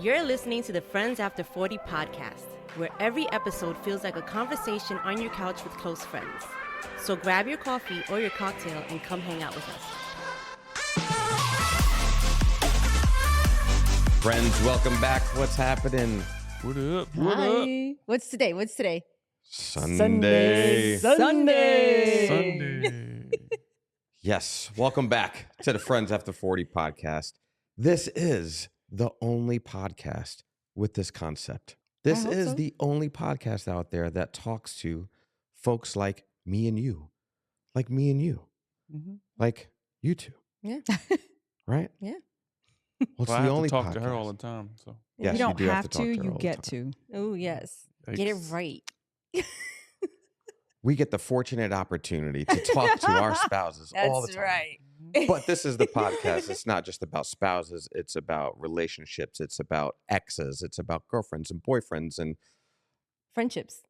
You're listening to the Friends After 40 podcast, where every episode feels like a conversation on your couch with close friends. So grab your coffee or your cocktail and come hang out with us. Friends, welcome back. What's happening? What up? What Hi. Up? What's today? Sunday. Sunday. Yes, welcome back to the Friends After 40 podcast. This is the only podcast with this concept. This is the only podcast out there that talks to folks like me and you, like you two. Yeah. Right? Yeah. Well, it's I the have only to talk podcast. to her all the time. So Yes, you don't do have to, to, talk to her you all the get time. to. Oh, yes. Thanks. Get it right. We get the fortunate opportunity to talk to our spouses all the That's time. right. But this is the podcast. It's not just about spouses. It's about relationships. It's about exes. It's about girlfriends and boyfriends and Friendships.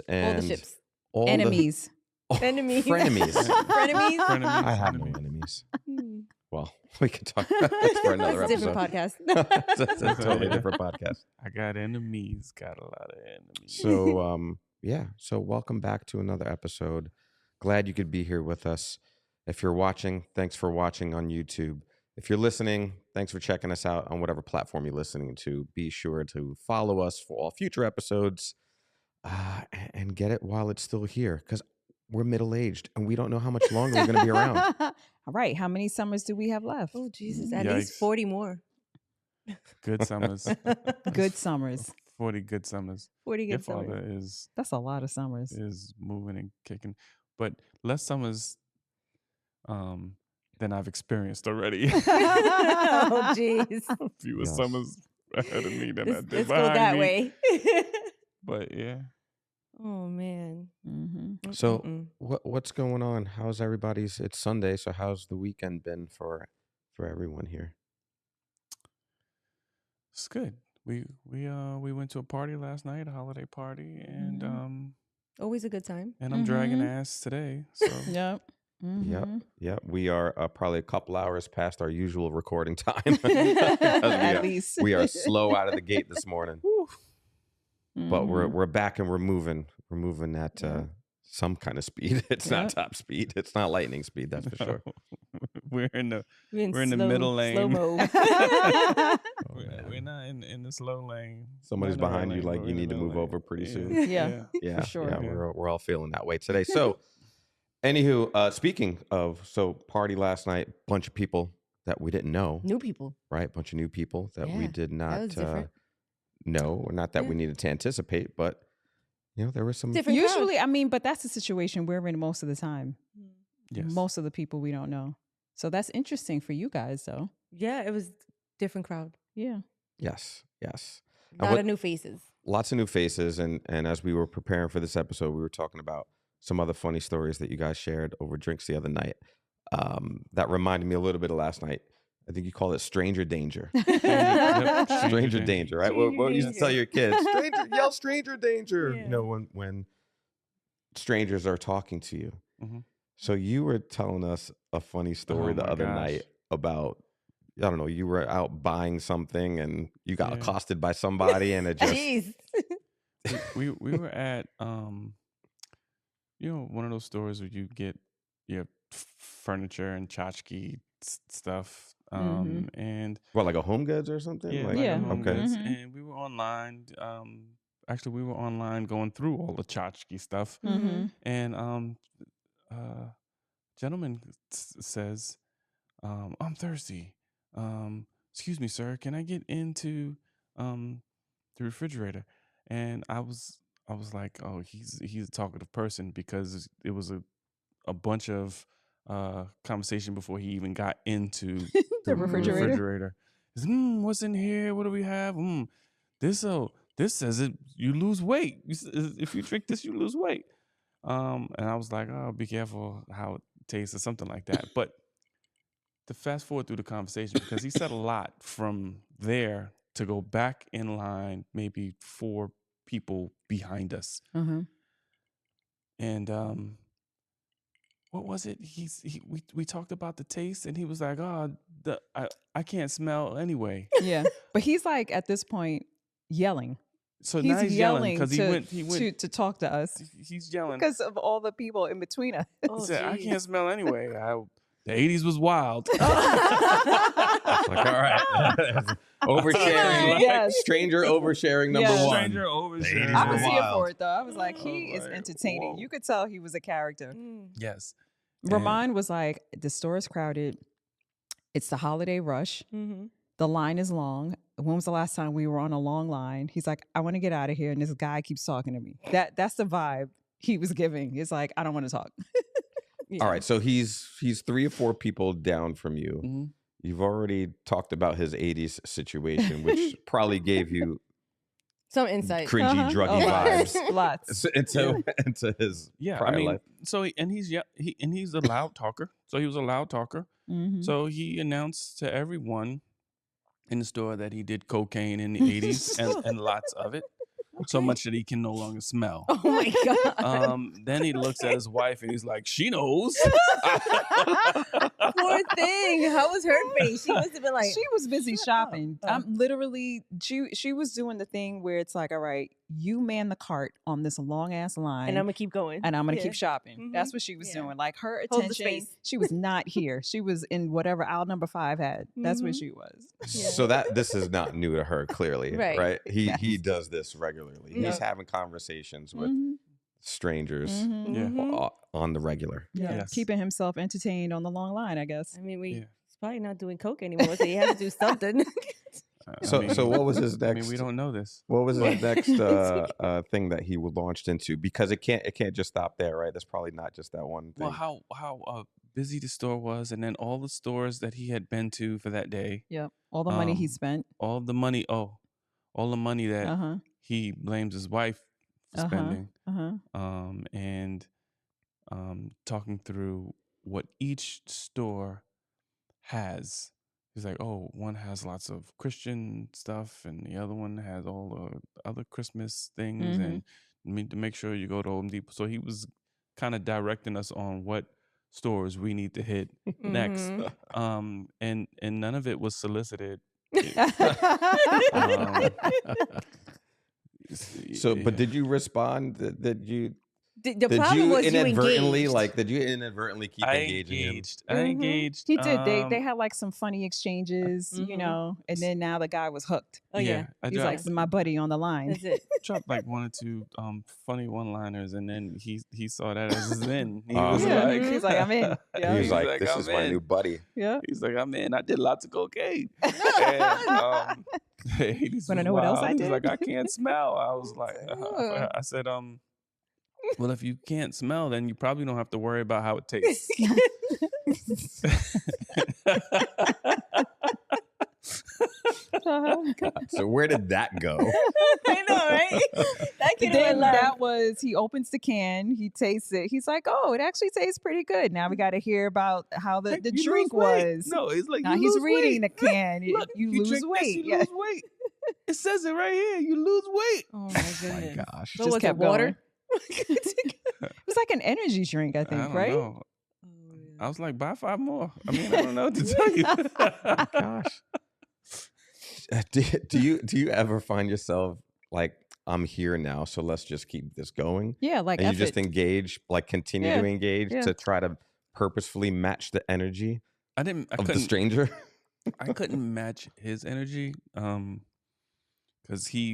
and All the ships. all Enemies. Enemies. frenemies. Frenemies. Frenemies. I have no enemies. Well, we can talk about this for another That's a episode. different podcast. It's a totally different podcast. I got enemies. Got a lot of enemies. So, So welcome back to another episode. Glad you could be here with us. If you're watching, thanks for watching on YouTube. If you're listening, thanks for checking us out on whatever platform you're listening to. Be sure to follow us for all future episodes and get it while it's still here, because we're middle-aged and we don't know how much longer we're going to be around. All right. How many summers do we have left? Oh, Jesus. At Yikes. least 40 more. Good summers. Good summers. 40 good summers. 40 Your good father summers. That's a lot of summers. is moving and kicking, but less summers than I've experienced already. Oh, jeez. Fewer Yes. summers ahead of me than I Let's did go behind that me. way. But yeah, Oh, man. Mm-hmm. So Mm-mm. what's going on? How's everybody's? It's Sunday, so how's the weekend been for everyone here? it's good. We went to a party last night, a holiday party, and Always a good time. I'm dragging ass today. So Yep. Yep. We are probably a couple hours past our usual recording time. At least. We are slow out of the gate this morning, but we're back and we're moving. We're moving at some kind of speed. It's not top speed. It's not lightning speed. That's for sure. we're in the We're in the middle lane. Slow mo. we're not in the slow lane. Somebody's Not the behind right you, lane, like but you we're in need the to middle move lane. over pretty soon. Yeah. Yeah, sure. yeah, Yeah. we're all feeling that way today. So, anywho, speaking of, party last night, bunch of people that we didn't know, New people. right? Bunch of new people that we Yeah, did That not was different. know, or not that we Yeah. needed to anticipate, but there was some. Different crowd. Usually, I mean, but that's the situation we're in most of the time. Yes. Most of the people we don't know. So that's interesting for you guys, though. Yeah, it was different crowd. Yeah. Yes. And A lot what- of new faces. Lots of new faces, and as we were preparing for this episode, we were talking about some other funny stories that you guys shared over drinks the other night. That reminded me a little bit of last night. I think you call it stranger danger. Yep. Stranger danger, right? What you used to tell your kids? Yell stranger danger. Yeah. When strangers are talking to you. Mhm. So you were telling us a funny story Oh the my other gosh. night about, I don't know, you were out buying something and you got Yeah. accosted by somebody and it just Jeez. we were at one of those stores where you get your furniture and tchotchke stuff. And like a Home Goods or something? yeah, Like, like Yeah. a Home okay. Goods. And we were online. Actually, we were online going through all the tchotchke stuff. Mm-hmm. And gentleman says, "I'm thirsty. Excuse me, sir. Can I get into the refrigerator?" And I was like, "Oh, he's a talkative person," because it was a bunch of conversation before he even got into The refrigerator. He said, what's in here? What do we have? This says it. You lose weight. If you drink this, you lose weight. And I was like, oh, be careful how it tastes or something like that. But to fast forward through the conversation, because he said a lot from there to go back in line, maybe 4 people behind us. Uh-huh. And what was it? We talked about the taste, and he was like, "Oh, I can't smell anyway." Yeah. But he's like at this point yelling. So now he's yelling because he went to talk to us he's yelling. because of all the people in between us. He Oh, said, "I geez. can't smell anyway." The 80s was wild. Like, all right. Oversharing. Yes. Stranger oversharing number Yes. one. Stranger oversharing. I were was here wild. for it though. I was like, I he was is like, entertaining. whoa. You could tell he was a character. Mm. Yes. Ramon was like, the store is crowded. It's the holiday rush. Mm-hmm. The line is long. When was the last time we were on a long line? He's like, I want to get out of here. And this guy keeps talking to me. That's the vibe he was giving. It's like, I don't want to talk. All right, so he's 3 or 4 people down from you. Mhm. You've already talked about his 80s situation, which probably gave you Some insight. cringy, druggy vibes Lots. into his prior life. So he's a loud talker. So he was a loud talker. Mhm. So he announced to everyone in the store that he did cocaine in the 80s and lots of it. So much that he can no longer smell. Oh my god. Then he looks at his wife and he's like, she knows. Poor thing. How was her face? She must have been like, She was busy shopping. up. I'm literally she was doing the thing where it's like, all right, you man the cart on this long ass line. and I'm gonna keep going. and I'm gonna Yeah. keep shopping. Mhm. That's what she was Yeah. doing. Like her Hold the attention, space. she was not here. She was in whatever aisle number 5 had. That's where Mhm. she was. Yeah. So this is not new to her, clearly, Right. right? He Yes. does this regularly. Yeah. He's having conversations with Mhm. strangers Mhm. Yeah. Mhm. On the regular. Yeah, Yes. keeping himself entertained on the long line, I guess. I mean, Yeah. he's probably not doing coke anymore, so he has to do something. So what was his I next? mean, we don't know this. What was his next thing that he launched into? Because it can't just stop there, right? That's probably not just that one thing. Well, how busy the store was, and then all the stores that he had been to for that day, Yep. All the money he Um, spent. all the money that Uh-huh. he blames his wife for Uh-huh. spending, Uh-huh. and talking through what each store has. He's like, oh, one has lots of Christian stuff, and the other one has all the other Christmas things, Mhm. and need to make sure you go to Home Depot. So he was kind of directing us on what stores we need to hit next. Mhm. And none of it was solicited. So, but did you respond? Did you? The Did problem you was you inadvertently engaged. Did you inadvertently keep I engaging him? engaged. I Mhm. engaged. He did. They had like some funny exchanges, you Mhm. know, and then now the guy was hooked. Oh yeah, I He's like, dropped, my buddy on the line. that's it. dropped like 1 or 2 funny one-liners, and then he saw that as his in. He Oh. was Yeah. like, He's like, I'm in. Yeah. He was He's like, like, "This I'm is my in." new buddy." Yeah. He's like, I'm in. I did lots of cocaine. And Hades Wanna was know what else wild. I He was did? like, I can't smell. I was like, Ugh. I said, well, if you can't smell, then you probably don't have to worry about how it tastes. So where did that go? I know, right? That kid Then went left. that was, he opens the can, he tastes it. He's like, oh, it actually tastes pretty good. Now we got to hear about how the Like, you drink lose weight. was. No, it's like Now you he's lose reading weight. the can. Look, you lose drink this, weight. you Yeah. lose weight. It says it right here. You lose weight. Oh my Oh my goodness. gosh. So Just was kept it water? It was like an energy drink, I think, I don't right? know. Oh, I was like, buy 5 more. I mean, I don't know what to tell you. Gosh. Do you ever find yourself like, I'm here now, so let's just keep this going? Yeah, like And you F just it. engage, like continue Yeah, to engage yeah. to try to purposefully match the energy I of the couldn't stranger? I couldn't match his energy because he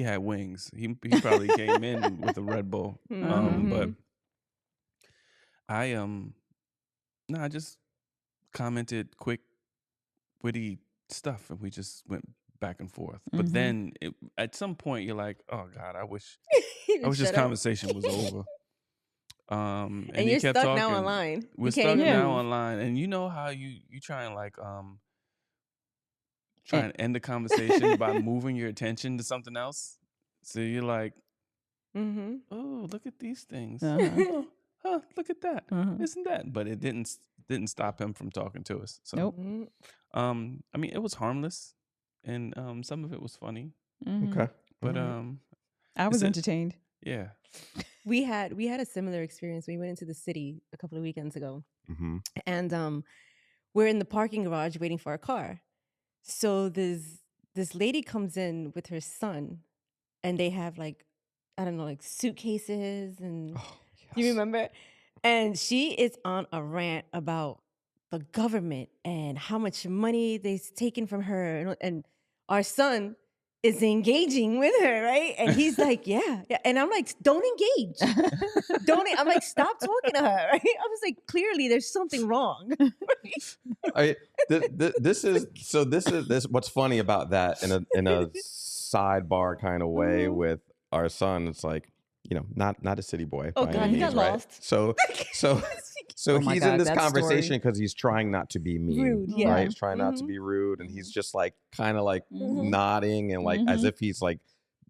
had wings. He probably came in with a Red Bull. But I I just commented quick witty stuff, and we just went back and forth. But Mhm. then at some point you're like, oh God, I wish this Shut up. conversation was over. And And he you're kept stuck talking. now online. We're You can't stuck even now move. online, and you know how you try and like try and end the conversation by moving your attention to something else. So you're like, Mm-hmm. oh, look at these things. Uh-huh. Oh, look at that. Uh-huh. Isn't that? But it didn't stop him from talking to us. So Nope. I mean, it was harmless, and some of it was funny, Mhm. Okay. but All right. I was it- entertained. yeah. we had a similar experience. We went into the city a couple of weekends ago, Mm-hmm. and we're in the parking garage waiting for our car. So this lady comes in with her son, and they have like, I don't know, like suitcases, and Oh, you yes. remember? And she is on a rant about the government and how much money they've taken from her, and our son is engaging with her, right? And he's like, yeah. And I'm like, don't engage. I'm like, stop talking to her, right? I was like, clearly there's something wrong. This is what's funny about that in a sidebar kind of way Mhm. with our son. It's like, not a city boy. Oh by God, any he got means, right? lost. So Oh my he's in God, this that conversation story. because he's trying not to be mean, Rude, yeah. right? He's trying not to Mhm. be rude, and he's just like kind of like Mhm. nodding and like as Mhm. if he's like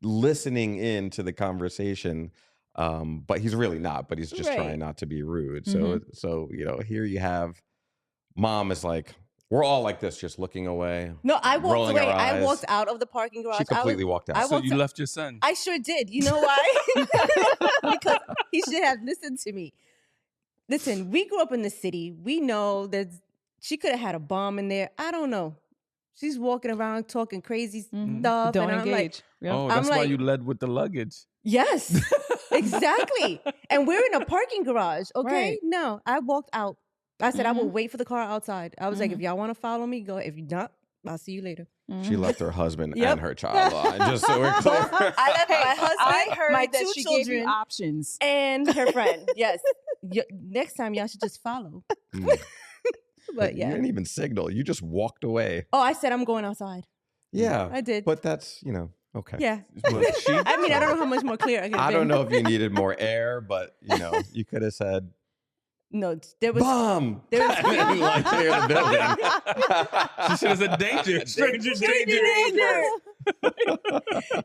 listening in to the conversation. But he's really not. But he's just Right. trying not to be rude. Mhm. So here you have mom is like, we're all like this, just looking away. No, I walked rolling away. our I eyes. walked out of the parking garage. She completely walked out. I So walked you out- left your son. I sure did. You know why? Because he should have listened to me. Listen, we grew up in the city. We know that she could have had a bomb in there. I don't know. She's walking around talking crazy Mhm. stuff. Don't and I'm like, engage. Yep. Oh, I'm that's why like- you led with the luggage. yes, exactly. And we're in a parking garage, okay? Right. No, I walked out. I said, I will Mhm. wait for the car outside. I was like, if y'all want to follow me, go. If you not, I'll see you later. She Mhm. left her husband Yep. and her child behind, just so we're clear. I left my husband, I heard my that two she gave you children, options. and her friend. Yes. Next time, y'all should just follow. Mm. But You yeah. didn't even signal. You just walked away. Oh, I said I'm going outside. Yeah. I did. But that's, okay. Yeah. Well, she- I mean, I don't know how much more clear I could have I been. don't know if you needed more air, but, you could have said, No, there was. bomb! there was- And then, like, clear the building. She should have said danger. Stranger danger.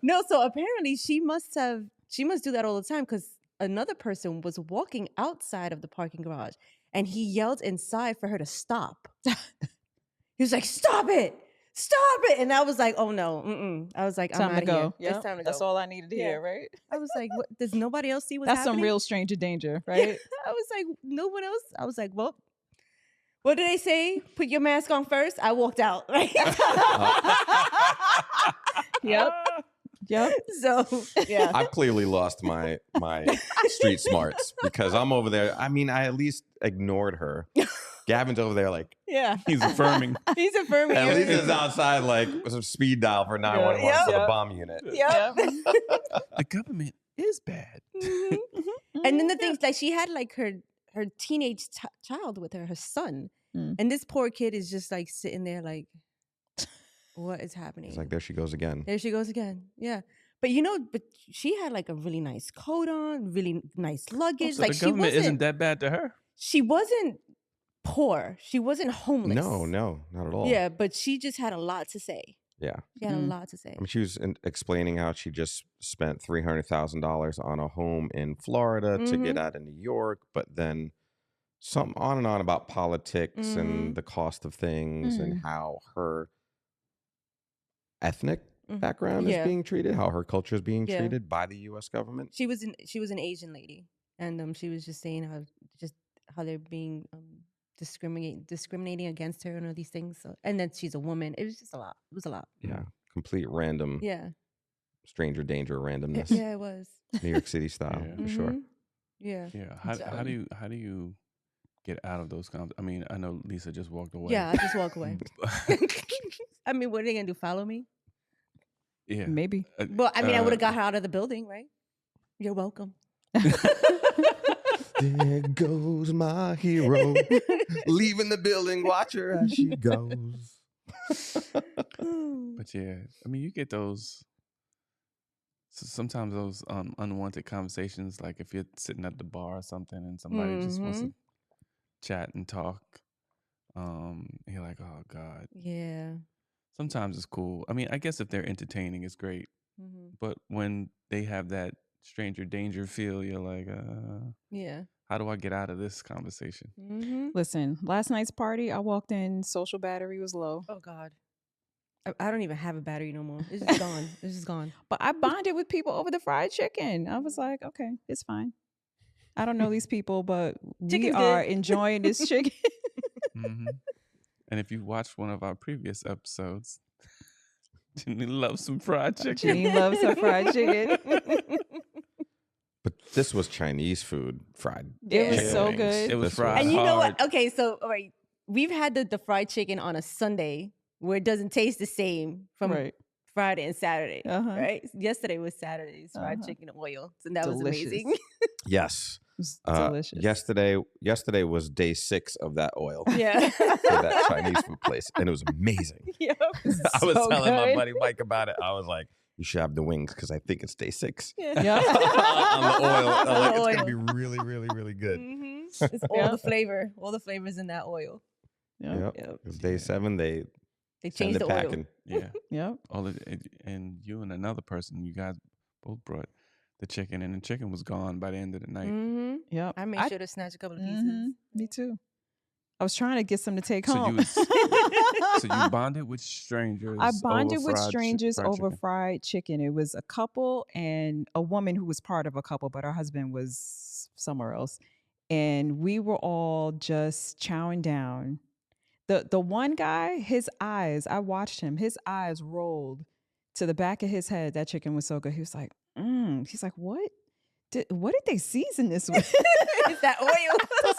No, so apparently she must do that all the time because another person was walking outside of the parking garage and he yelled inside for her to stop. He was like, "Stop it! Stop it!" And I was like, "Oh no!" I was like, "I'm Time to outta here. go. It's time to go." That's all I needed to Yeah. hear, right? I was like, "What? Does nobody else see what's That's happening?" some real stranger danger, Yeah. right? I was like, "No one else." I was like, "Well, what did they say? Put your mask on first." I walked out. Right. Yep. Yep. So yeah. I've clearly lost my street smarts because I'm over there. I mean, I at least ignored her. Gavin's over there like, Yeah. He's affirming. He's affirming at least everything. it's outside like some speed dial for 911 Yep. for the Yep. bomb unit. Yep. The government is bad. Mhm. And then the things like she had like her teenage child with her son, Mm. and this poor kid is just like sitting there like, what is happening? It's like, there she goes again. There she goes again. Yeah, but she had like a really nice coat on, really nice luggage. So like the she government wasn't isn't that bad to her. she wasn't poor. She wasn't homeless. No, not at all. Yeah, but she just had a lot to say. Yeah. She had a Mm. lot to say. I mean, she was explaining how she just spent $300,000 on a home in Florida to get out of New York, but then something on and on about politics and the cost of things and how her ethnic background Yeah. is being treated, how her culture is being Yeah. treated by the U.S. government. She was an Asian lady, and she was just saying how they're being discriminating against her and all these things. So, and then she's a woman. It was just a lot. It was a lot. Yeah. Complete random, Yeah. stranger danger randomness. Yeah, it was. New York City style, Yeah. for sure. Mhm. Yeah. Yeah. How So- do you get out of those I mean, I know Lisa just walked away. Yeah, I just walk away. I mean, what are they gonna do? Follow me? Yeah. Maybe. Well, I mean, I would have Uh, got her out of the building, right? You're welcome. There goes my hero, leaving the building. Watch her as she goes. But yeah, I mean, you get those. Sometimes those unwanted conversations, like if you're sitting at the bar or something, and somebody just wants to chat and talk, you're like, oh God. Yeah. Sometimes it's cool. I mean, I guess if they're entertaining, it's great. Mhm. But when they have that stranger danger feel, you're like, Yeah. how do I get out of this conversation? Mm-hmm. Listen, last night's party, I walked in, social battery was low. Oh God. I don't even have a battery no more. It's just gone. It's just gone. But I bonded with people over the fried chicken. I was like, okay, it's fine. I don't know these people, but we Chicken's are good. enjoying this chicken. Hmm. And if you watched one of our previous episodes, Janine loves some fried chicken. Janine loves her fried chicken. But this was Chinese food, fried. It was Yeah. so Wings. good. It was This fried And you know what? hard. Okay, so all right, we've had the fried chicken on a Sunday where it doesn't taste the same from Right. Friday and Saturday. Uh-huh. Right? Yesterday was Saturday's fried Uh-huh. chicken oil, so that was Delicious. amazing. Yes. It was Uh, delicious. Yesterday was day 6 of that oil yeah. for that Chinese food place, and it was amazing. Yep. I was So telling my good. buddy Mike about it. I was like, "You should have the wings because I think it's day 6 Yeah. Yeah. on the oil. I'm like, On the it's gonna oil. be really, really, really good." It's all Yeah. the flavor, all the flavors in that oil. Yep. Yep. Yep. It was day 7. They They send changed it the oil. packing. Yeah. Yep. And you and another person, you guys both brought the chicken, and the chicken was gone by the end of the night. Mm-hmm. Yep. I made sure to snatch a couple of pieces. Mhm. Me too. I was trying to get some to take So you home. was- So you bonded with strangers. I over bonded with fried strangers fried over chicken. fried chicken. It was a couple and a woman who was part of a couple, but her husband was somewhere else. And we were all just chowing down. The one guy, his eyes, I watched him, his eyes rolled to the back of his head. That chicken was so good. He was like, He's like, what did they season this with? It's that oil. That's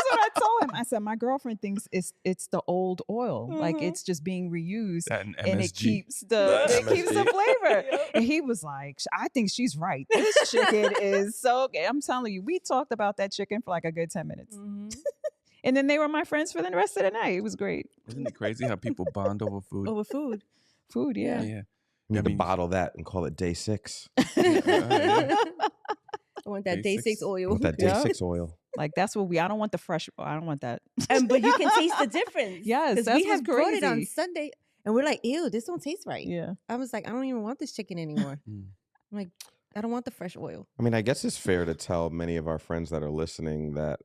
what I told him. I said, my girlfriend thinks it's the old oil. Like Mhm. it's just being reused. That and And it MSG. keeps the MSG. flavor. Yep. And he was like, I think she's right. This chicken is so good. I'm telling you, we talked about that chicken for like a good 10 minutes. Mhm. And then they were my friends for the rest of the night. It was great. Isn't it crazy how people bond over food? Over food. Food, yeah. Yeah. You need I to mean- bottle that and call it day 6 Yeah. I want that Day day 6 six. oil. with that day Yeah. 6 oil. Like that's what I don't want the fresh, I don't want that. But you can taste the difference. Yes, 'Cause that's we what's have brought it on crazy. Sunday, and we're like, ew, this don't taste right. Yeah. I was like, I don't even want this chicken anymore. Mm. I'm like, I don't want the fresh oil. I mean, I guess it's fair to tell many of our friends that are listening that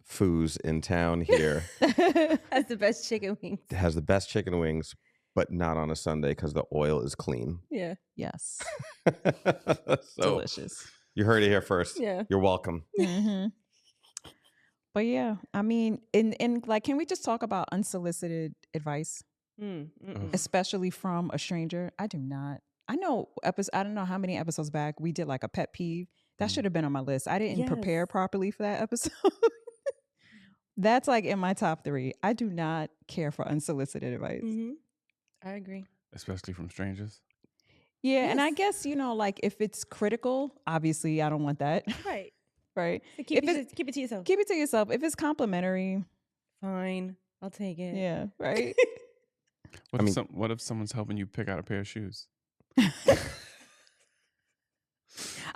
Foo's in town here That's the best chicken wings. has the best chicken wings, but not on a Sunday because the oil is clean. Yeah. Yes. So Delicious. you heard it here first. Yeah. You're welcome. hmm But yeah, I mean, in like, can we just talk about unsolicited advice, Mm. especially from a stranger? I do not. I know I don't know how many episodes back we did like a pet peeve. That Mm. should have been on my list. I didn't prepare Yes. properly for that episode. That's like in my top 3. I do not care for unsolicited advice. Mm-hmm. I agree. Especially from strangers. Yeah, and I Yes. guess, like if it's critical, obviously I don't want that. Right. Right. So keep, If it's- keep it to yourself. Keep it to yourself. If it's complimentary, Fine. I'll take it. yeah, right. What if someone's helping you pick out a pair of shoes?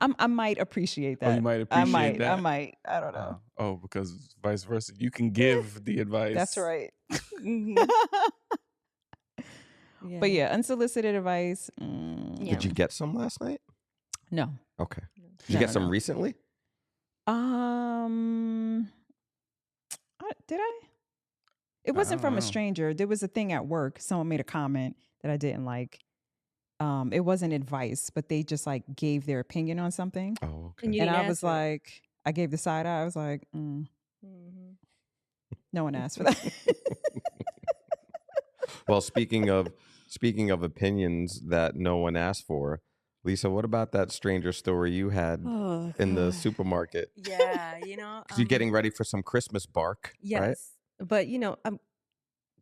I might appreciate that. Oh, you might I appreciate might. that. I might. I don't know. Oh, because vice versa. You can give the advice. That's right. Mhm. Yeah. But yeah, unsolicited advice. Yeah. Did you get some last night? No. Okay. Did you No, get no, some no. recently? Did I? It I wasn't don't from a know. stranger. There was a thing at work. Someone made a comment that I didn't like. It wasn't advice, but they just like gave their opinion on something. Oh, okay. And you And didn't I was ask for it. like, I gave the side eye. I was like, Mhm. no one asked for that. Well, speaking of opinions that no one asked for, Lisa, what about that stranger story you had Oh, in the God. supermarket? Yeah, 'Cause you're getting ready for some Christmas bark, yes, right? but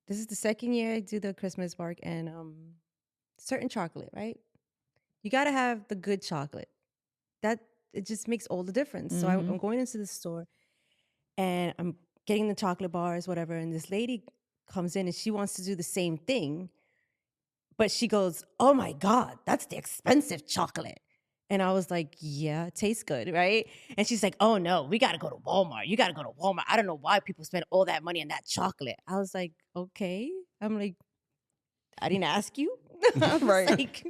this is the second year I do the Christmas bark, and certain chocolate, right? You got to have the good chocolate. That it just makes all the difference. So Mhm. I'm going into the store, and I'm getting the chocolate bars, whatever. And this lady comes in, and she wants to do the same thing, but she goes, "Oh my God, that's the expensive chocolate." And I was like, yeah, it tastes good, right? And she's like, oh no, we got to go to Walmart. You got to go to Walmart. I don't know why people spend all that money on that chocolate. I was like, okay. I'm like, I didn't ask you. I was Right. like,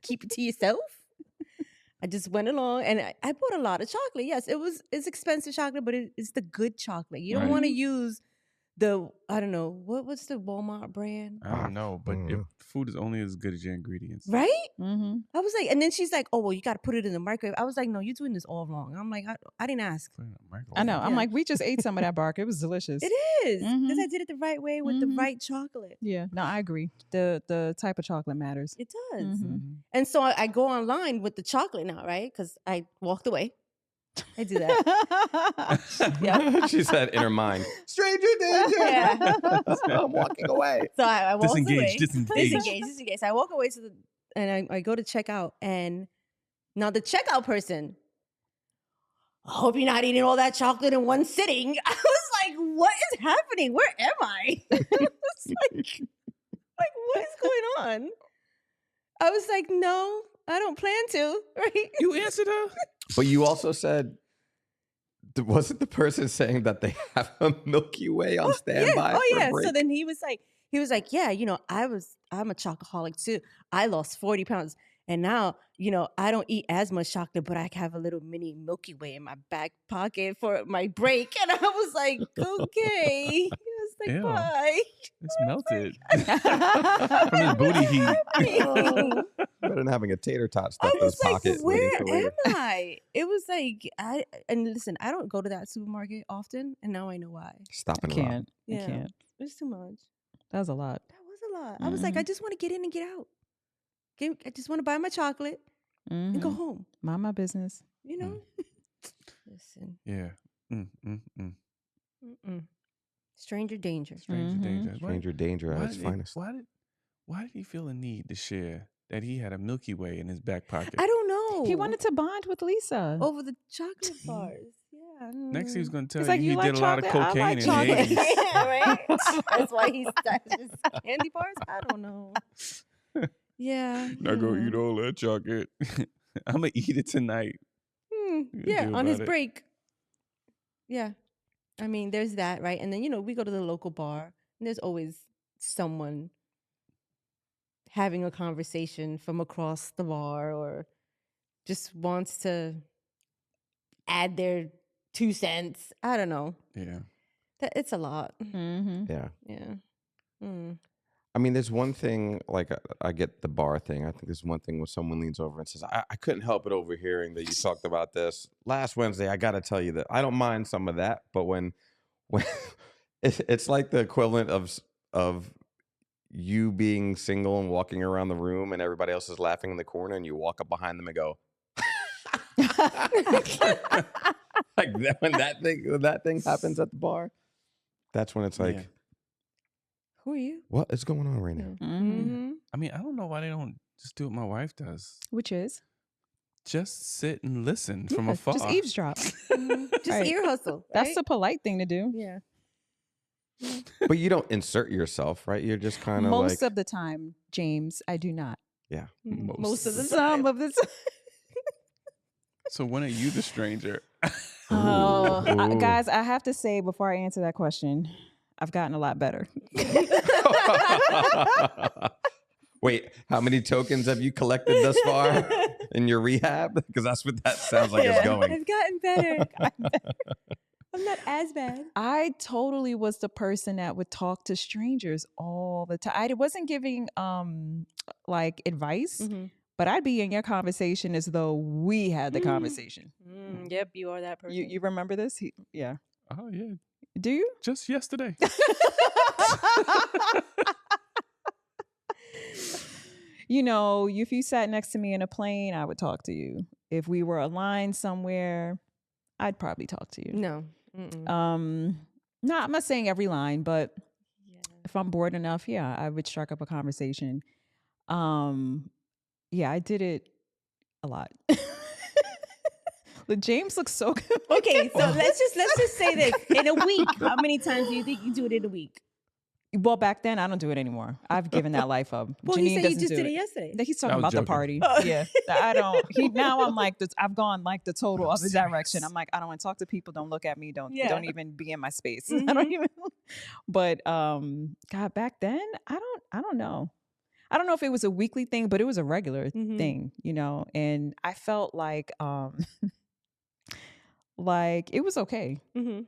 keep it to yourself. I just went along, and I bought a lot of chocolate. Yes, it's expensive chocolate, but it's the good chocolate. You don't Right. want to use I don't know, what's the Walmart brand? I don't know, but your food is only as good as your ingredients. Right? Mm-hmm. I was like, and then she's like, oh, well, you got to put it in the microwave. I was like, no, you're doing this all wrong. I'm like, I didn't ask. Put it in a microwave. I know. I'm Yeah. like, we just ate some of that bark. It was delicious. It is. Because Mhm. I did it the right way with the Mhm. right chocolate. Yeah. No, I agree. The type of chocolate matters. It does. Mhm. Mhm. And so I go online with the chocolate now, right? Because I walked away. I do that. Yeah. She said in her mind, stranger danger. Yeah. I'm walking away. So I walked away. Disengage. Disengage. So I walk away and I go to check out. And now the checkout person, I hope you're not eating all that chocolate in one sitting. I was like, what is happening? Where am I? It's like, what is going on? I was like, no, I don't plan to, right? You answered her? But you also said, wasn't the person saying that they have a Milky Way on standby? Yeah. Oh for a yeah. break? So then he was like, yeah, I'm a chocoholic too. I lost 40 pounds. And now, I don't eat as much chocolate, but I have a little mini Milky Way in my back pocket for my break. And I was like, okay. He was like, Ew. bye. It's melted from his booty heat. Better than having a tater tot I stuffed in his was like, pocket. where waiting for later. am I? It was like, and listen, I don't go to that supermarket often. And now I know why. Stop I and rob. can't. I Yeah. can't. It's too much. That was a lot. That was a lot. I was like, I just want to get in and get out. I just want to buy my chocolate and go Mhm. home. Mind my business. You know? Listen. Yeah. Mm-mm. Stranger danger. Stranger Mhm. danger. Stranger danger at its finest. Why did he feel a need to share that he had a Milky Way in his back pocket? I don't know. He wanted to bond with Lisa. over the chocolate bars. Yeah. Next, he was going to He's tell like, you "You he like did a lot of chocolate? I cocaine like in chocolate." the 80s. Yeah, right. That's why he stashed his candy bars. I don't know. Yeah. Not gonna yeah. eat all that chocolate. I'm gonna eat it tonight. You Yeah, do on his about it. break. Yeah. I mean, there's that, right? And then, we go to the local bar, and there's always someone having a conversation from across the bar or just wants to add their 2 cents. I don't know. Yeah. It's a lot. Mm-hmm. Yeah. Yeah. Mm. I mean, there's one thing, like, I get the bar thing. I think there's one thing when someone leans over and says, I couldn't help it overhearing that you talked about this last Wednesday. I got to tell you that I don't mind some of that. But when it's like the equivalent of you being single and walking around the room and everybody else is laughing in the corner and you walk up behind them and go, like that, when that thing happens at the bar, that's when it's like, Yeah. Who are you? what is going on right now? Mm-hmm. I mean, I don't know why they don't just do what my wife does. Which is Just sit and listen from Yeah, afar. just eavesdrop. Just Right. ear hustle. That's right? the polite thing to do. Yeah. But you don't insert yourself, right? You're just kind of like, Most of the time, James, I do not. yeah. Most of the time. Some of the time. So when are you the stranger? Oh, Ooh. guys, I have to say before I answer that question, I've gotten a lot better. Wait, how many tokens have you collected thus far in your rehab? Because that's what that sounds like it's going. I've gotten better. I'm not as bad. I totally was the person that would talk to strangers all the time. I wasn't giving like advice, Mm-hmm. but I'd be in your conversation as though we had the conversation. Yep, you are that person. You remember this? Yeah. Oh yeah, Do you? just yesterday. If you sat next to me in a plane, I would talk to you. If we were aligned somewhere, I'd probably talk to you. No. Mm-mm. No, I'm not saying every line, but Yeah. if I'm bored enough, yeah, I would strike up a conversation. Yeah, I did it a lot. Look, James looks so good. Okay, so let's just say this. In a week, how many times do you think you do it in a week? Well, back then I don't do it anymore. I've given that life up. Well, Janine he said you doesn't just do did it it. yesterday. He's I talking was about the joking. party. Oh. Yeah, I don't. Now I'm like I've gone like the total other direction. I'm like, I don't want to talk to people. Don't look at me. Don't Yeah. even be in my space. I don't even. But God, back then I don't know. I don't know if it was a weekly thing, but it was a regular thing, And I felt like like it was okay. Mm-hmm.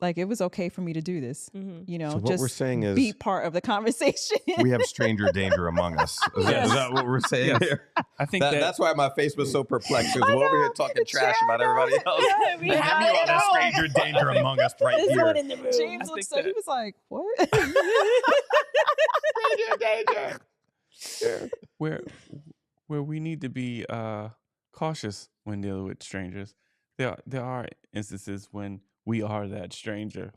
Like, it was okay for me to do this. Mhm. You know, So what just we're saying is be part of the conversation. we have stranger danger among us. Is that what we're saying Yes. here? I think That's why my face was so perplexed. Because we're over here talking trash about everybody else. Yeah, we And have you it are the all. stranger danger among us right There's here. one in the room. James I looked think so, he was like, what? Stranger danger. where we need to be cautious when dealing with strangers. There are instances when we are that stranger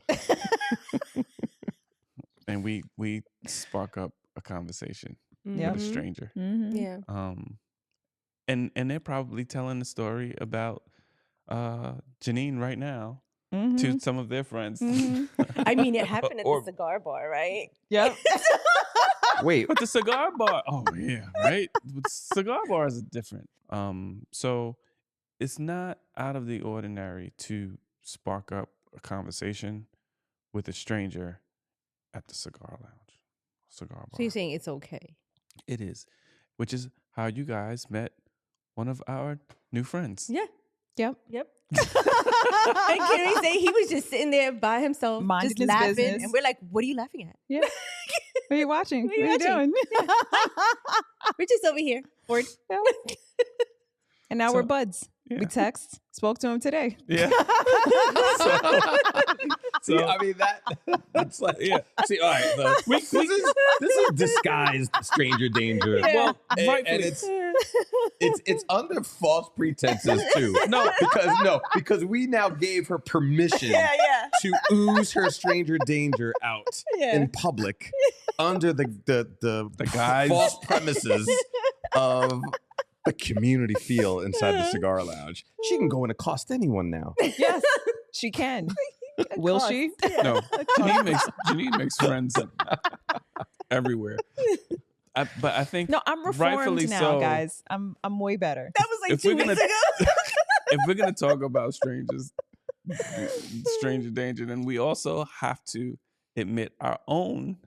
and we spark up a conversation with a Yep. stranger. Mm-hmm. Yeah. And they're probably telling the story about Janine right now to some of their friends. I mean, it happened at Or- the cigar bar, right? Yep. Wait, But the cigar bar, oh yeah, right? But cigar bars are different. So it's not out of the ordinary to spark up a conversation with a stranger at the cigar lounge, cigar bar. So you're saying it's okay? It is, which is how you guys met one of our new friends. Yeah. Yep. Yep. And can we say he was just sitting there by himself, Minding just his laughing, business. and we're like, "What are you laughing at?" Yeah. What are you watching? What are you What are you watching? doing? We're just over here. Bored. Yeah. And now So- we're buds. Yeah. We text. Spoke to him today. Yeah. see, I mean that's like Yeah. See, all right, look, this is disguised stranger danger. Yeah. Well, and rightfully. it's under false pretenses too. No. because we now gave her permission Yeah. to ooze her stranger danger out Yeah. in public under the guise. false premises of the community feel inside the cigar lounge. She can go and accost anyone now. Yes, she can. Will she? No, Janine makes friends everywhere. But I think No, I'm rightfully reformed now, so. guys. I'm way better. That was like If 2 we're weeks gonna- ago. If we're gonna talk about stranger danger, then we also have to admit our own.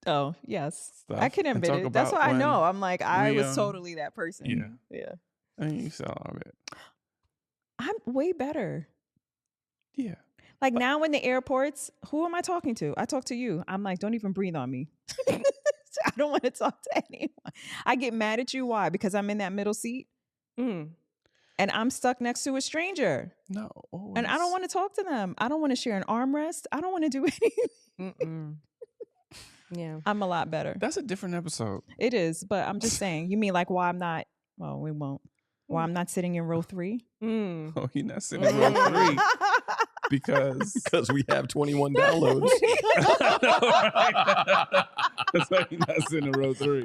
Oh, yes. Stuff I can and admit talk it. That's about why I when know. I'm like, I we, was totally that person. yeah. Yeah. I mean, you saw all of it. I'm way better. Yeah. Like now in the airports, who am I talking to? I talk to you. I'm like, don't even breathe on me. I don't want to talk to anyone. I get mad at you. Why? Because I'm in that middle seat Mm. and I'm stuck next to a stranger. No. And I don't want to talk to them. I don't want to share an armrest. I don't want to do anything. Mm-mm. Yeah. I'm a lot better. That's a different episode. It is, but I'm just saying. You mean like why I'm not? Well, we won't. Why I'm not sitting in row 3? Mm. Oh, you're not sitting in row 3 because We have 21 downloads. That's why you're not sitting in row 3.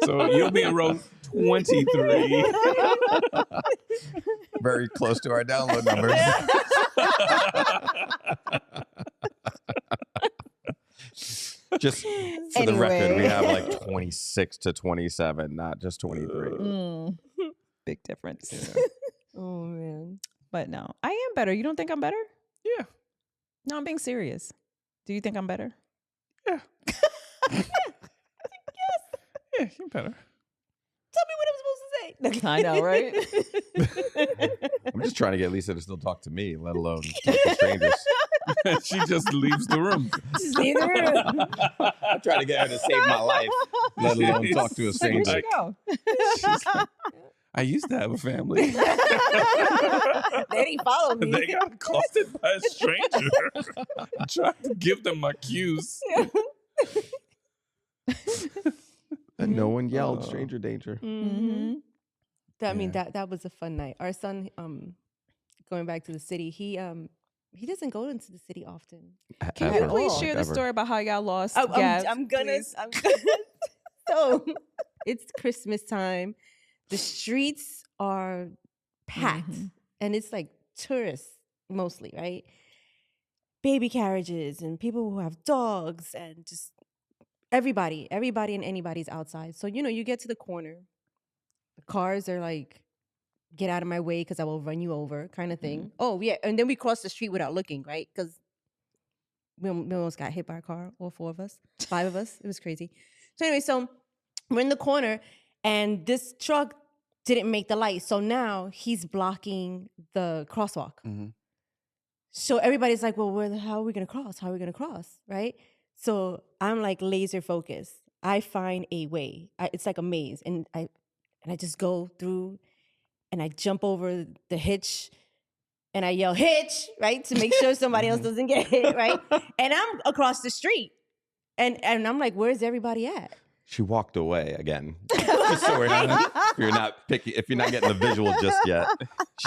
So you'll be in row 23. Very close to our download numbers. Just for the record, we Anyway. have like 26 to 27, not just 23. Big difference. Yeah. Oh man. But no, I am better. You don't think I'm better? Yeah. No, I'm being serious. Do you think I'm better? Yeah. Yeah, you're better. Tell me what I'm supposed to say. I know, right? I'm just trying to get Lisa to still talk to me, let alone talk to strangers. She just leaves the room. Just leave the room. I'm trying to get her to save my life, let alone talk to a Where'd stranger. she go? She's like, I used to have a family. They didn't follow me. They got accosted by a stranger. I tried to give them my cues. And no one yelled Oh. stranger danger. Mm-hmm. I mean Yeah. that was a fun night. Our son, going back to the city, he doesn't go into the city often. Can you Ever. please all. share the Ever. story about how y'all lost Oh, Gabs, I'm gonna. please? So it's Christmas time. The streets are packed, Mhm. and it's like tourists mostly, right? Baby carriages and people who have dogs, and just everybody and anybody's outside. So you get to the corner, the cars are like, "Get out of my way, because I will run you over," kind of thing. Oh yeah, and then we cross the street without looking, right? Because we almost got hit by a car, all 4 of us, 5 of us. It was crazy. So anyway, so we're in the corner, and this truck didn't make the light. So now he's blocking the crosswalk. Mhm. So everybody's like, well, how are we going to cross? How are we going to cross? Right? So I'm like laser focused. I find a way. It's like a maze. And I just go through and I jump over the hitch and I yell, hitch, right? To make sure somebody else doesn't get hit, right? And I'm across the street. And I'm like, where's everybody at? She walked away again. Just so if you're not getting the visual just yet,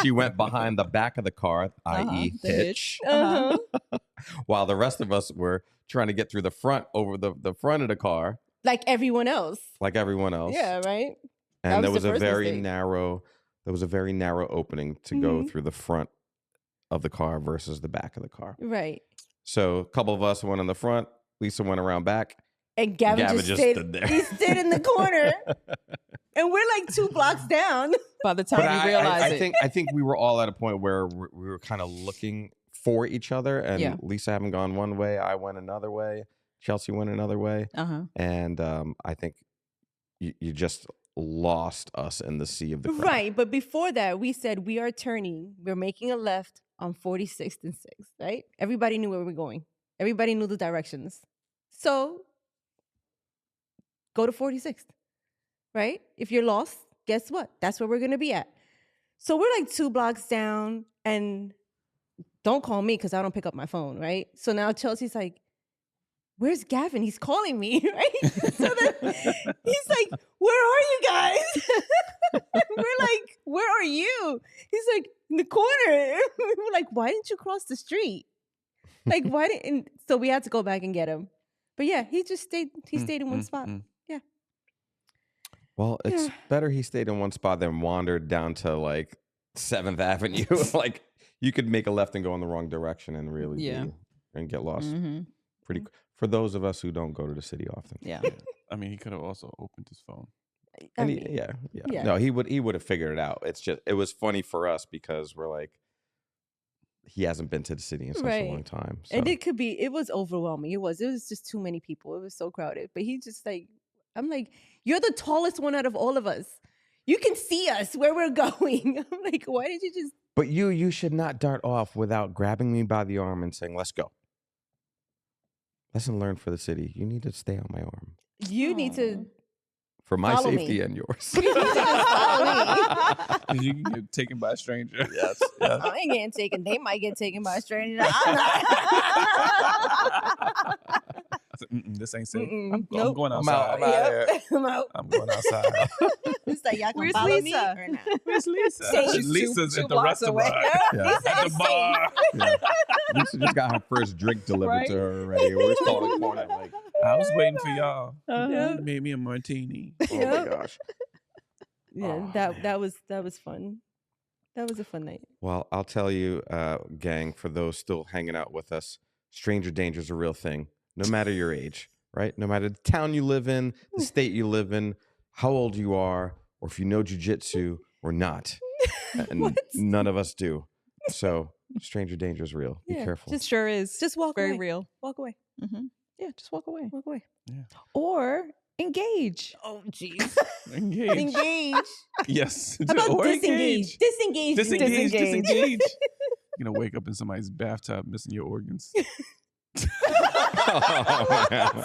she went behind the back of the car, i.e., the hitch, Uh-huh. while the rest of us were trying to get through the front over the front of the car, Like everyone else. like everyone else. Yeah, right? And That there was was the a first very mistake. narrow opening to go through the front of the car versus the back of the car. Right. So a couple of us went in the front. Lisa went around back. And Gavin just stayed, stood there. He stood in the corner. And we're like 2 blocks down. By the time But you realize it. I think we were all at a point where we were kind of looking for each other. And Yeah. Lisa having gone one way, I went another way. Chelsea went another way. And I think you just lost us in the sea of the crowd. Right. But before that, we said we are turning. We're making a left on 46th and 6th, right? Everybody knew where we were going. Everybody knew the directions. So go to 46th, right? If you're lost, guess what? That's where we're going to be at. So we're like 2 blocks down, and don't call me because I don't pick up my phone, right? So now Chelsea's like, where's Gavin? He's calling me, right? So then he's like, where are you guys? We're like, where are you? He's like, in the corner. We're like, why didn't you cross the street? Like, why didn't? So we had to go back and get him. But yeah, he just stayed. He stayed in one spot. Yeah. Well, it's better he stayed in one spot than wandered down to like 7th Avenue. Like you could make a left and go in the wrong direction and really and get lost. Pretty for those of us who don't go to the city often. Yeah. I mean, he could have also opened his phone. And I mean, yeah. No, he would have figured it out. It's just it was funny for us because we're like, he hasn't been to the city in such a long time. So. And it was overwhelming. It was just too many people. It was so crowded. But he just like, I'm like, you're the tallest one out of all of us. You can see us where we're going. I'm like, why did you just? But you should not dart off without grabbing me by the arm and saying, let's go. Lesson learned for the city. You need to stay on my arm. You need to. For my Follow safety me. and yours. You need to just follow me. You can get taken by a stranger. Yes. I ain't getting taken. They might get taken by a stranger. This ain't safe. Mm-mm. I'm Nope. going I'm outside. out. I'm out here. I'm out. I'm going outside. It's like, y'all can Where's follow me Lisa? or not? Where's Lisa? Safe. Lisa's Two at the blocks restaurant. away. Yeah. At the bar. Yeah. Lisa just got her first drink delivered Right? to her already. We're just calling the corner like, I was waiting for y'all. Uh-huh. You made me a martini. oh my gosh. Yeah, Oh, that was fun. That was a fun night. Well, I'll tell you, gang, for those still hanging out with us, stranger danger is a real thing, no matter your age, right? No matter the town you live in, the state you live in, how old you are, or if you know jujitsu or not. And What? none of us do. So stranger danger is real. Be Yeah, careful. It sure is. Just walk Very away. real. Walk away. Yeah, just walk away. Walk away. Or engage. Oh, jeez. Engage. Engage. Yes. How about Or disengage? Disengage. Disengage. You're going to wake up in somebody's bathtub missing your organs. Oh, man.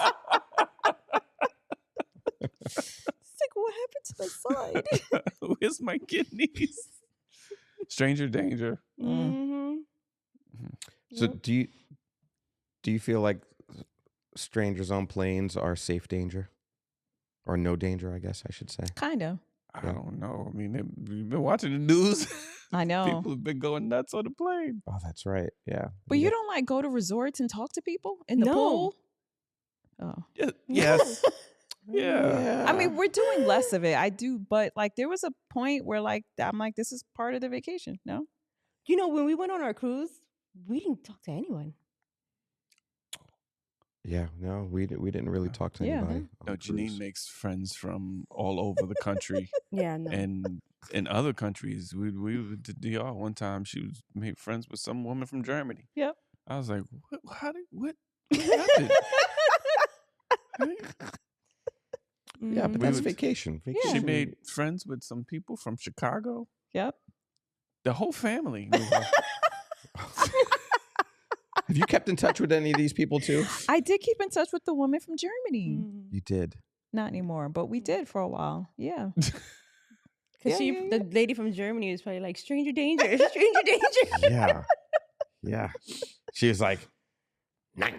It's like, what happened to the side? Where's my kidneys? Stranger danger. Mm-hmm. So do you feel like strangers on planes are safe danger? Or no danger, I guess I should say. Kind of. I don't know. I mean, you've been watching the news. I know. People have been going nuts on the plane. Oh, that's right. Yeah. But you don't like go to resorts and talk to people in the No. pool? Oh. Yes. Yeah. I mean, we're doing less of it. I do, but like there was a point where like I'm like, this is part of the vacation. No? You know, when we went on our cruise, we didn't talk to anyone. Yeah, no, we didn't really talk to Yeah. anybody. on No, the Janine cruise. makes friends from all over the country. Yeah, no. And in other countries, we went to DR one time. She made friends with some woman from Germany. Yep. I was like, what happened? Yeah, but Mhm. that's would- vacation. She Vacation. made friends with some people from Chicago. Yep. The whole family. knew her. Have you kept in touch with any of these people too? I did keep in touch with the woman from Germany. You did. Not anymore, but we did for a while. Yeah. Because the lady from Germany was probably like, stranger danger, stranger danger. Yeah. Yeah. She was like, 9.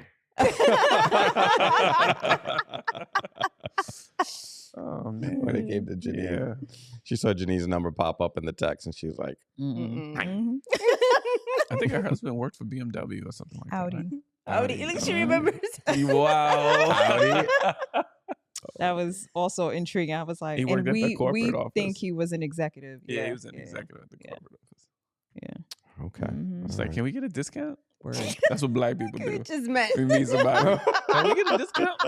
Oh man, When it came to Janine. Yeah. She saw Janine's number pop up in the text and she was like, Mhm. I think her husband worked for BMW or something like Audi. that. Right? Audi. Look, she remembers. Wow. Audi. That was also intriguing. I was like, He worked and at the we corporate office. think he was an executive. Yeah, he was an executive at the corporate office. Yeah. Okay. Mhm. It's All like, right. can we get a discount? Word. That's what black people We do. just met. We meet somebody. Can we get a discount?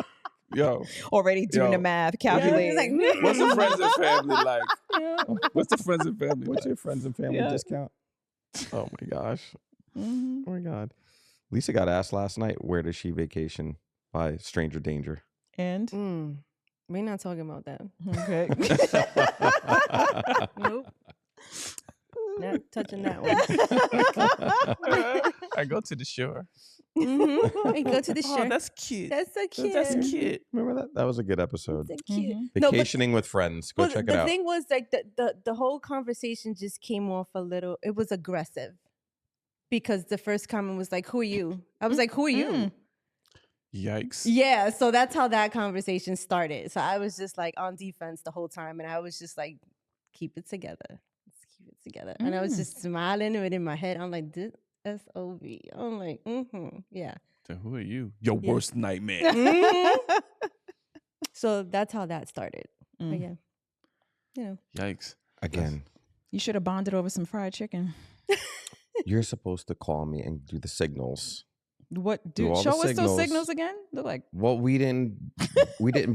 Yo, Already doing Yo. the math, Yeah, calculating. it's like, what's the friends and family like? Yeah. What's the friends and family What's like? your friends and family Yeah. discount? Oh my gosh. Mhm. Oh my God. Lisa got asked last night, where does she vacation by stranger danger? And We're not talking about that. okay. Nope. Not touching that one. I go to the shore. Mm-hmm. We go to the Oh, shore. that's cute. That's so cute. That's cute. Remember that? That was a good episode. So cute. Mhm. No, but- Vacationing with friends. Go Well, check it the out. thing was like the whole conversation just came off a little. It was aggressive because the first comment was like, "Who are you?" I was like, "Who are you?" Mm. Yikes. Yeah, so that's how that conversation started. So I was just like on defense the whole time, and I was just like, "Keep it together, let's keep it together." And I was Mm. just smiling and in my head, I'm like, "This SOB." I'm like, yeah. So who are you? Your Yeah. worst nightmare. Mhm. So that's how that started. But Mm. yeah, you know. Yikes. Again, You should have bonded over some fried chicken. you're supposed to call me and do the signals. What? Do all the Show us those signals. signals again. They're like, Well, we didn't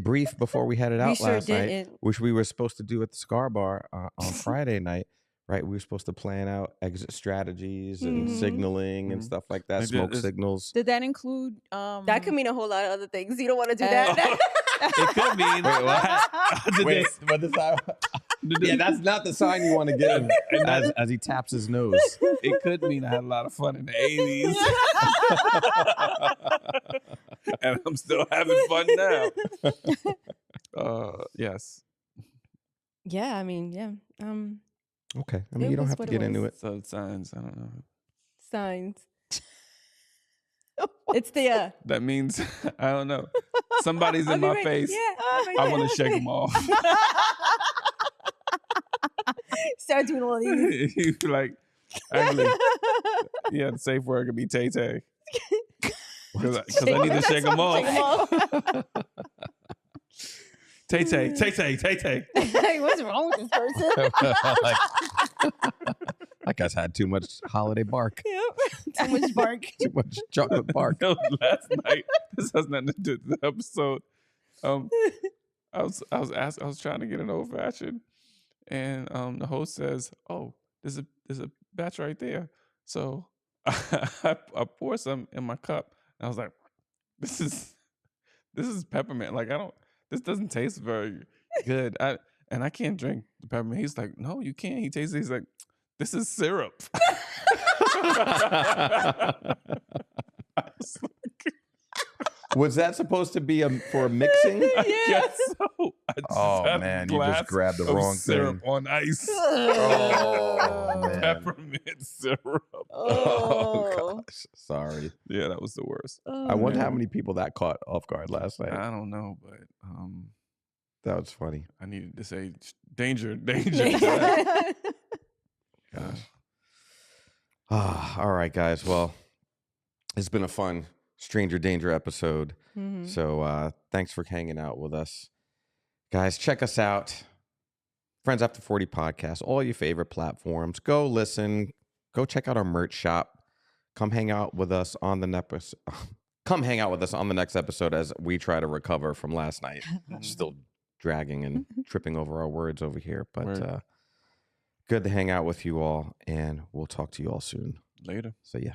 brief before we had it We out sure last night, didn't. which we were supposed to do at the Scar Bar on Friday night. Right, we were supposed to plan out exit strategies and Mhm. signaling and Mhm. stuff like that, Like, smoke there's- signals. did that include? That could mean a whole lot of other things. You don't want to do Uh, that. It could mean. Wait, what? Did Wait, this- but this did yeah, this- that's not the sign you want to give him as he taps his nose. It could mean I had a lot of fun in the 80s. And I'm still having fun now. Yes. Yeah, I mean, yeah. Okay, I mean It you don't was have to what it get into was. it. So signs, I don't know. Signs. It's the That means, I don't know. Somebody's I'll in be my right- face. Yeah, I'll be I right want to back. shake them off. Start doing all these. You feel like, actually, yeah, the safe word could be Tay Tay. Because I need to shake them off. Tay Tay, Tay Tay, Tay Tay. Like, what's wrong with this person? Like, that guy's had too much holiday bark, Yep. Too much bark. too much chocolate bark. No, last night, this has nothing to do with the episode. I was trying to get an old fashioned, and the host says, "Oh, there's a batch right there." So I pour some in my cup, and I was like, "This is peppermint. Like this doesn't taste very good. I can't drink the peppermint." He's like, "No, you can't." He tastes it. He's like, "This is syrup." I was like, Was that supposed to be for a mixing? I guess so. I just Oh had a man, you glass just grabbed the of wrong syrup thing. on ice. Oh man. Peppermint syrup. Oh gosh, sorry. Yeah, that was the worst. I wonder how man. many people that caught off guard last night. I don't know, but That was funny. I needed to say danger, danger. Gosh. All right, guys. Well, it's been a fun Stranger Danger episode. Mhm. So thanks for hanging out with us. Guys, check us out. Friends After 40 podcast, all your favorite platforms. Go listen. Go check out our merch shop. Come hang out with us on the next episode as we try to recover from last night. Still dragging and tripping over our words over here. But Word. good to hang out with you all, and we'll talk to you all soon. Later. So yeah.